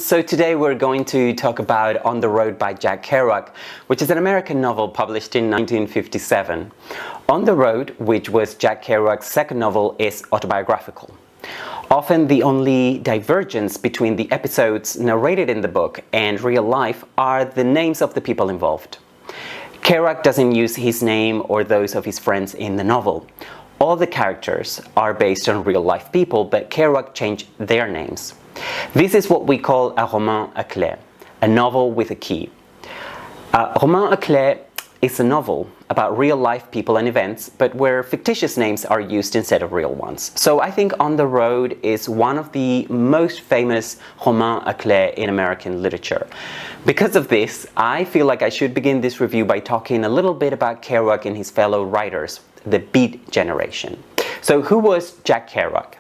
So today we're going to talk about On the Road by Jack Kerouac, which is an American novel published in 1957. On the Road, which was Jack Kerouac's second novel, is autobiographical. Often the only divergence between the episodes narrated in the book and real life are the names of the people involved. Kerouac doesn't use his name or those of his friends in the novel. All the characters are based on real-life people, but Kerouac changed their names. This is what we call a roman à clef, a novel with a key. A roman à clef is a novel about real-life people and events, but where fictitious names are used instead of real ones. So I think On the Road is one of the most famous romans à clef in American literature. Because of this, I feel like I should begin this review by talking a little bit about Kerouac and his fellow writers, the Beat generation. So who was Jack Kerouac?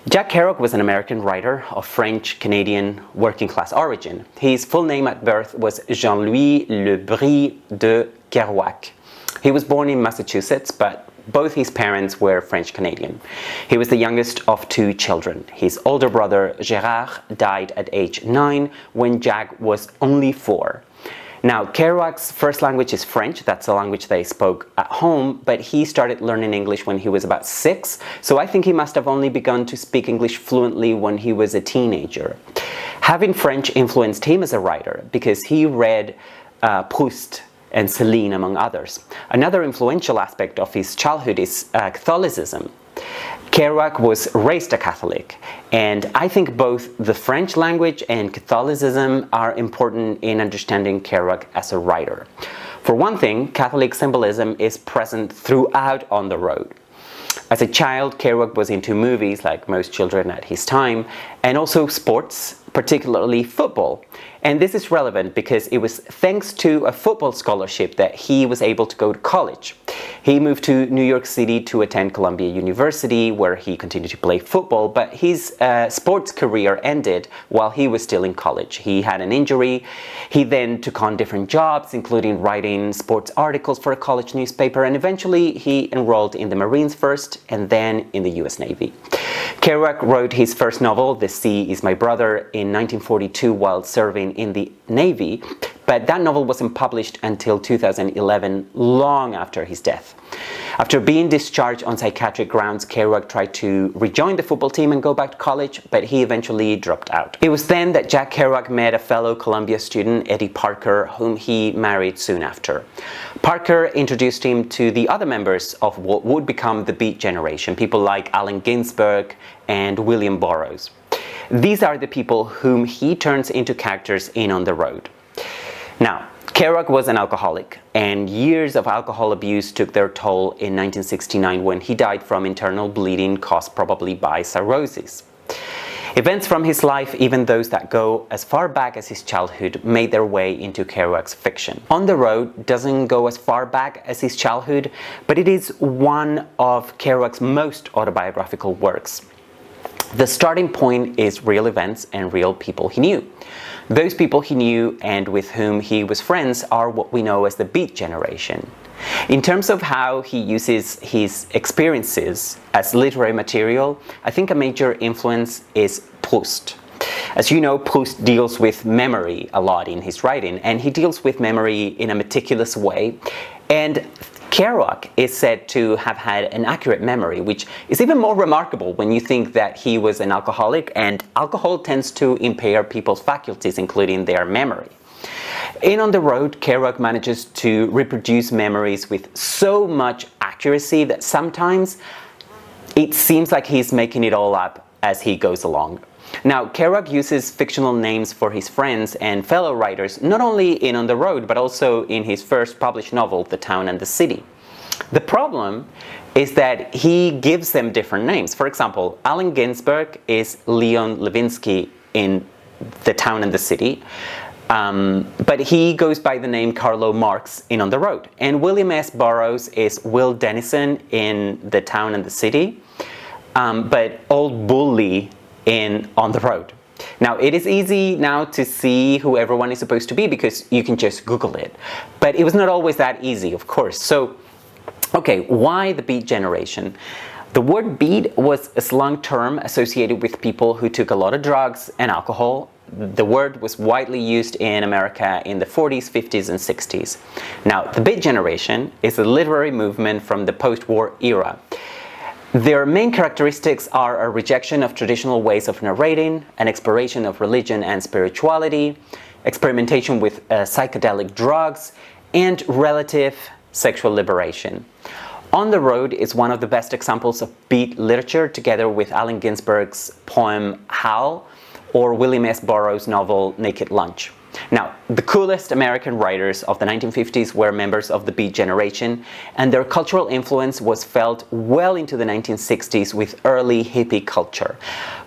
Jack Kerouac was an American writer of French-Canadian working-class origin. His full name at birth was Jean-Louis Le Bris de Kerouac. He was born in Massachusetts, but both his parents were French-Canadian. He was the youngest of two children. His older brother, Gérard, died at age 9 when Jack was only 4. Now, Kerouac's first language is French. That's the language they spoke at home, but he started learning English when he was about 6, so I think he must have only begun to speak English fluently when he was a teenager. Having French influenced him as a writer because he read Proust and Céline, among others. Another influential aspect of his childhood is Catholicism. Kerouac was raised a Catholic, and I think both the French language and Catholicism are important in understanding Kerouac as a writer. For one thing, Catholic symbolism is present throughout On the Road. As a child, Kerouac was into movies, like most children at his time, and also sports, particularly football. And this is relevant because it was thanks to a football scholarship that he was able to go to college. He moved to New York City to attend Columbia University, where he continued to play football, but his sports career ended while he was still in college. He had an injury. He then took on different jobs, including writing sports articles for a college newspaper, and eventually he enrolled in the Marines first and then in the US Navy. Kerouac wrote his first novel, The Sea is My Brother, in 1942 while serving in the Navy, but that novel wasn't published until 2011, long after his death. After being discharged on psychiatric grounds, Kerouac tried to rejoin the football team and go back to college, but he eventually dropped out. It was then that Jack Kerouac met a fellow Columbia student, Eddie Parker, whom he married soon after. Parker introduced him to the other members of what would become the Beat generation, people like Allen Ginsberg and William Burroughs. These are the people whom he turns into characters in On the Road. Now, Kerouac was an alcoholic, and years of alcohol abuse took their toll in 1969 when he died from internal bleeding caused probably by cirrhosis. Events from his life, even those that go as far back as his childhood, made their way into Kerouac's fiction. On the Road doesn't go as far back as his childhood, but it is one of Kerouac's most autobiographical works. The starting point is real events and real people he knew. Those people he knew and with whom he was friends are what we know as the Beat generation. In terms of how he uses his experiences as literary material, I think a major influence is Proust. As you know, Proust deals with memory a lot in his writing, and he deals with memory in a meticulous way. And Kerouac is said to have had an accurate memory, which is even more remarkable when you think that he was an alcoholic, and alcohol tends to impair people's faculties, including their memory. In On the Road, Kerouac manages to reproduce memories with so much accuracy that sometimes it seems like he's making it all up as he goes along. Now, Kerouac uses fictional names for his friends and fellow writers, not only in On the Road, but also in his first published novel, The Town and the City. The problem is that he gives them different names. For example, Allen Ginsberg is Leon Levinsky in The Town and the City, but he goes by the name Carlo Marx in On the Road. And William S. Burroughs is Will Dennison in The Town and the City, but Old Bully in On the Road. Now, it is easy now to see who everyone is supposed to be because you can just Google it. But it was not always that easy, of course. So, okay, why the Beat generation? The word beat was a slang term associated with people who took a lot of drugs and alcohol, The word was widely used in America in the 40s, 50s, and 60s. Now, the Beat Generation is a literary movement from the post-war era. Their main characteristics are a rejection of traditional ways of narrating, an exploration of religion and spirituality, experimentation with psychedelic drugs, and relative sexual liberation. On the Road is one of the best examples of beat literature, together with Allen Ginsberg's poem Howl or William S. Burroughs' novel Naked Lunch. Now, the coolest American writers of the 1950s were members of the Beat Generation, and their cultural influence was felt well into the 1960s with early hippie culture.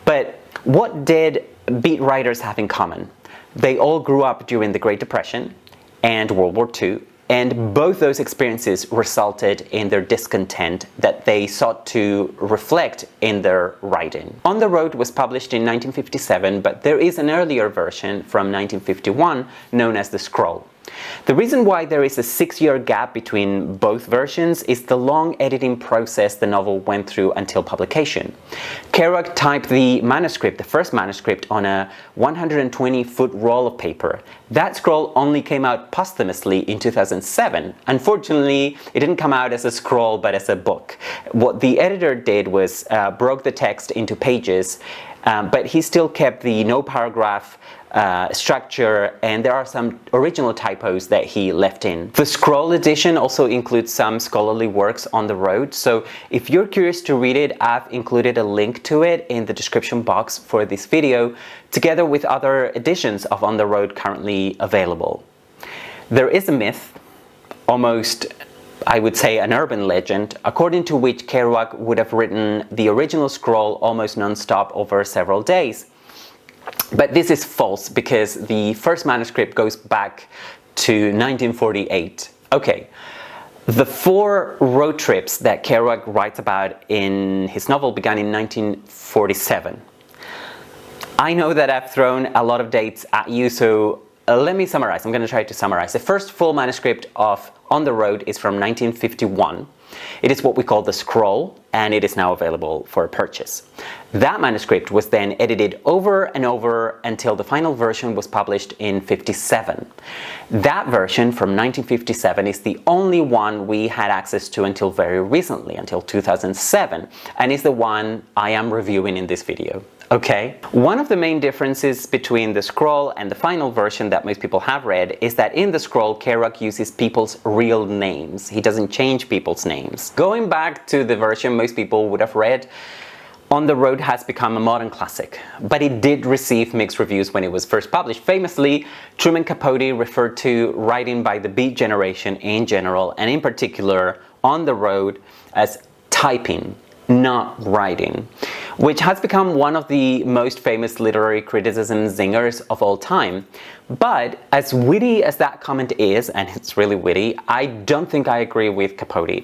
But what did beat writers have in common? They all grew up during the Great Depression and World War II, and both those experiences resulted in their discontent that they sought to reflect in their writing. On the Road was published in 1957, but there is an earlier version from 1951 known as The Scroll. The reason why there is a 6-year gap between both versions is the long editing process the novel went through until publication. Kerouac typed the manuscript, the first manuscript, on a 120-foot roll of paper. That scroll only came out posthumously in 2007. Unfortunately, it didn't come out as a scroll but as a book. What the editor did was broke the text into pages, but he still kept the no paragraph structure, and there are some original typos that he left in. The Scroll edition also includes some scholarly works on the Road, so if you're curious to read it, I've included a link to it in the description box for this video, together with other editions of On the Road currently available. There is a myth, almost I would say an urban legend, according to which Kerouac would have written the original scroll almost non-stop over several days. But this is false, because the first manuscript goes back to 1948. Okay, the 4 road trips that Kerouac writes about in his novel began in 1947. I know that I've thrown a lot of dates at you, so let me summarize. I'm going to try to summarize. The first full manuscript of On the Road is from 1951. It is what we call the Scroll, and it is now available for purchase. That manuscript was then edited over and over until the final version was published in 1957. That version from 1957 is the only one we had access to until very recently, until 2007, and is the one I am reviewing in this video. Okay. One of the main differences between the Scroll and the final version that most people have read is that in the Scroll, Kerouac uses people's real names. He doesn't change people's names. Going back to the version most people would have read, On the Road has become a modern classic, but it did receive mixed reviews when it was first published. Famously, Truman Capote referred to writing by the Beat Generation in general, and in particular On the Road, as typing, not writing, which has become one of the most famous literary criticism zingers of all time. But as witty as that comment is, and it's really witty, I don't think I agree with Capote.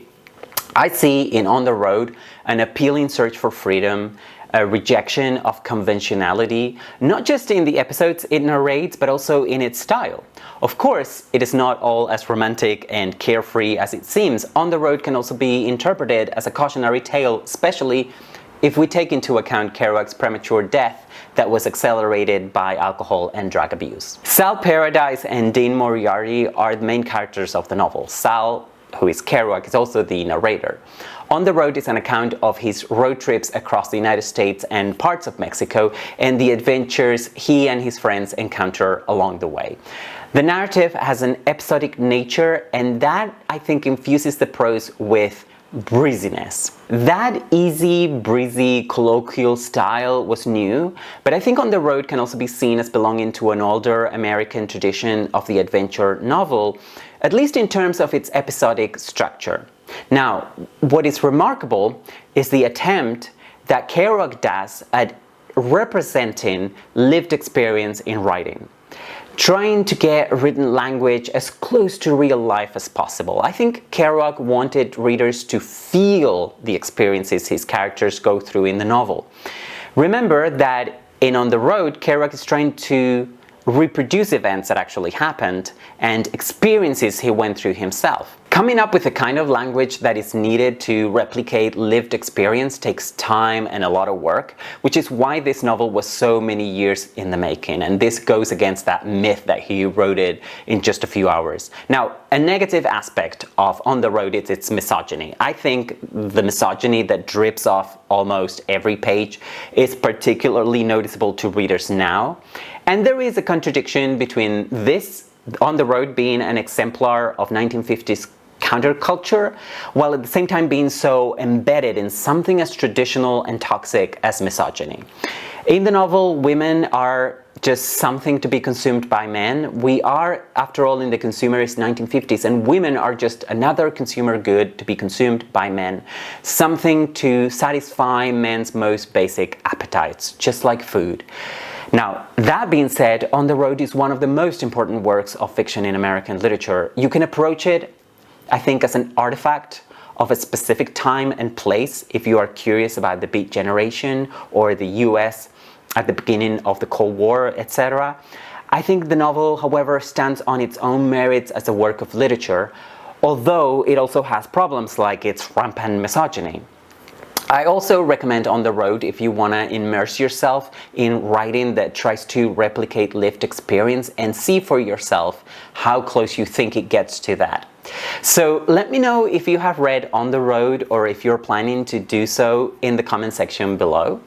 I see in On the Road an appealing search for freedom, a rejection of conventionality, not just in the episodes it narrates, but also in its style. Of course, it is not all as romantic and carefree as it seems. On the Road can also be interpreted as a cautionary tale, especially if we take into account Kerouac's premature death that was accelerated by alcohol and drug abuse. Sal Paradise and Dean Moriarty are the main characters of the novel. Sal, who is Kerouac, is also the narrator. On the Road is an account of his road trips across the United States and parts of Mexico, and the adventures he and his friends encounter along the way. The narrative has an episodic nature, and that, I think, infuses the prose with breeziness. That easy, breezy, colloquial style was new, but I think On the Road can also be seen as belonging to an older American tradition of the adventure novel, at least in terms of its episodic structure. Now, what is remarkable is the attempt that Kerouac does at representing lived experience in writing, trying to get written language as close to real life as possible. I think Kerouac wanted readers to feel the experiences his characters go through in the novel. Remember that in On the Road, Kerouac is trying to reproduce events that actually happened and experiences he went through himself. Coming up with the kind of language that is needed to replicate lived experience takes time and a lot of work, which is why this novel was so many years in the making, and this goes against that myth that he wrote it in just a few hours. Now, a negative aspect of On the Road is its misogyny. I think the misogyny that drips off almost every page is particularly noticeable to readers now, and there is a contradiction between this On the Road being an exemplar of 1950s counterculture, while at the same time being so embedded in something as traditional and toxic as misogyny. In the novel, women are just something to be consumed by men. We are, after all, in the consumerist 1950s, and women are just another consumer good to be consumed by men, something to satisfy men's most basic appetites, just like food. Now, that being said, On the Road is one of the most important works of fiction in American literature. You can approach it, I think, as an artifact of a specific time and place if you are curious about the Beat Generation or the US at the beginning of the Cold War, etc. I think the novel, however, stands on its own merits as a work of literature, although it also has problems like its rampant misogyny. I also recommend On the Road if you want to immerse yourself in writing that tries to replicate lived experience and see for yourself how close you think it gets to that. So let me know if you have read On the Road or if you're planning to do so in the comment section below.